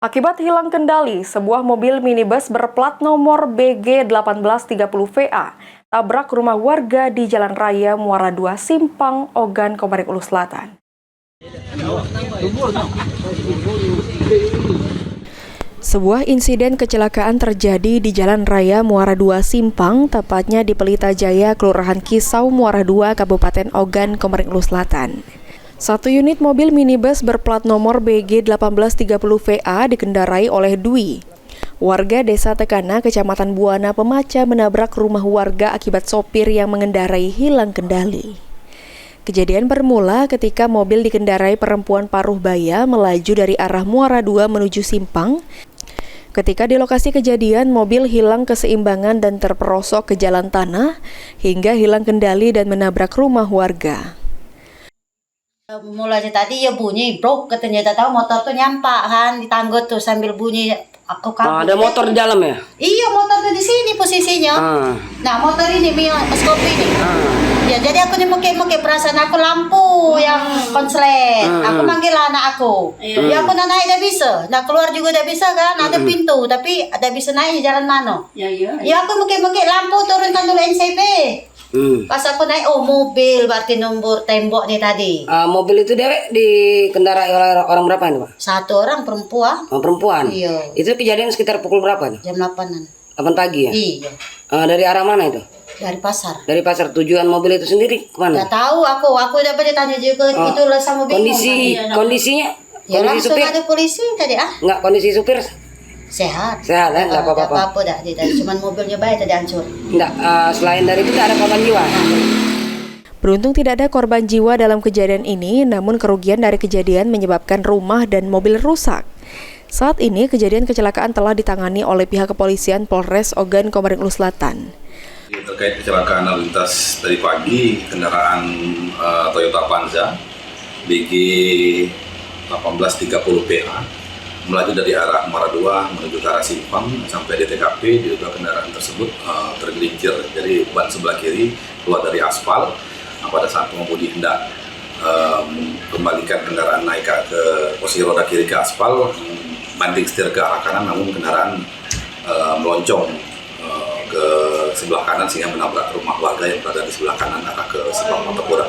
Akibat hilang kendali, sebuah mobil minibus berplat nomor BG 1830VA tabrak rumah warga di Jalan Raya Muara II, Simpang, Ogan, Komering Ulu Selatan. Sebuah insiden kecelakaan terjadi di Jalan Raya Muara II, Simpang, tepatnya di Pelita Jaya, Kelurahan Kisau, Muara II, Kabupaten Ogan, Komering Ulu Selatan. Satu unit mobil minibus berplat nomor BG 1830VA dikendarai oleh Dwi, warga Desa Tekana, Kecamatan Buana, Pemaca, menabrak rumah warga akibat sopir yang mengendarai hilang kendali. Kejadian bermula ketika mobil dikendarai perempuan paruh baya melaju dari arah Muara II menuju Simpang. Ketika di lokasi kejadian, mobil hilang keseimbangan dan terperosok ke jalan tanah hingga hilang kendali dan menabrak rumah warga. Mulai tadi ya bunyi brok, katanya tahu motor tuh nyampak kan di tangga tuh sambil bunyi. Aku kabur. Ada motor di dalam ya? Iya, motor tuh di sini posisinya. Nah, motor ini skopi ini. Ya, jadi aku nyemukik-mukik, perasaan aku lampu yang konslet. Aku manggil anak aku. Ya aku nak naik dah bisa. Nak keluar juga dah bisa kan? Ada pintu tapi ada bisa naik jalan mana? Ya aku mukik-mukik lampu turunkan dulu NCP. Pas aku naik, oh mobil berarti nomor tembok nih tadi. Mobil itu dewek dikendarai oleh orang berapa nih, Pak? Satu orang perempuan. Oh, perempuan? Iya. Itu kejadian sekitar pukul berapa nih? Jam 8-an. 8 pagi ya? Iya. Dari arah mana itu? Dari pasar. Dari pasar. Tujuan mobil itu sendiri kemana? Gak tahu aku dapat ditanya juga itu lah sama bingung. Kondisinya? Ya kondisi langsung supir? ada polisi tadi Enggak, kondisi supir? Sehat. Sehat kan? Enggak apa-apa. Cuman mobilnya baik tadi hancur. Enggak, selain dari itu ada korban jiwa? Beruntung tidak ada korban jiwa dalam kejadian ini, namun kerugian dari kejadian menyebabkan rumah dan mobil rusak. Saat ini kejadian kecelakaan telah ditangani oleh pihak kepolisian Polres Ogan, Komering Ulu Selatan. Terkait kecelakaan lalu lintas tadi pagi, kendaraan Toyota Avanza BG 1830PA melaju dari arah Muara II menuju ke arah Simpang. Sampai di TKP juga kendaraan tersebut tergelincir dari ban sebelah kiri keluar dari aspal. Pada saat pengemudi hendak kembalikan kendaraan naik ke posisi roda kiri ke aspal, banting setir ke arah kanan, namun kendaraan meloncong ke sebelah kanan sehingga menabrak rumah warga yang berada di sebelah kanan arah ke Simpang Motopura.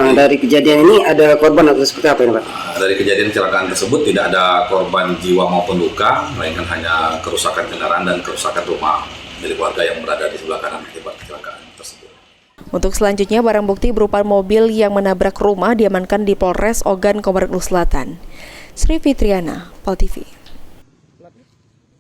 Dari kejadian ini ada korban atau seperti apa ini, Pak? Dari kejadian kecelakaan tersebut tidak ada korban jiwa maupun luka, melainkan hanya kerusakan kendaraan dan kerusakan rumah milik warga yang berada di sebelah kanan akibat kecelakaan tersebut. Untuk selanjutnya, barang bukti berupa mobil yang menabrak rumah diamankan di Polres Ogan, Komering Ulu Selatan. Sri Fitriana, PAL TV.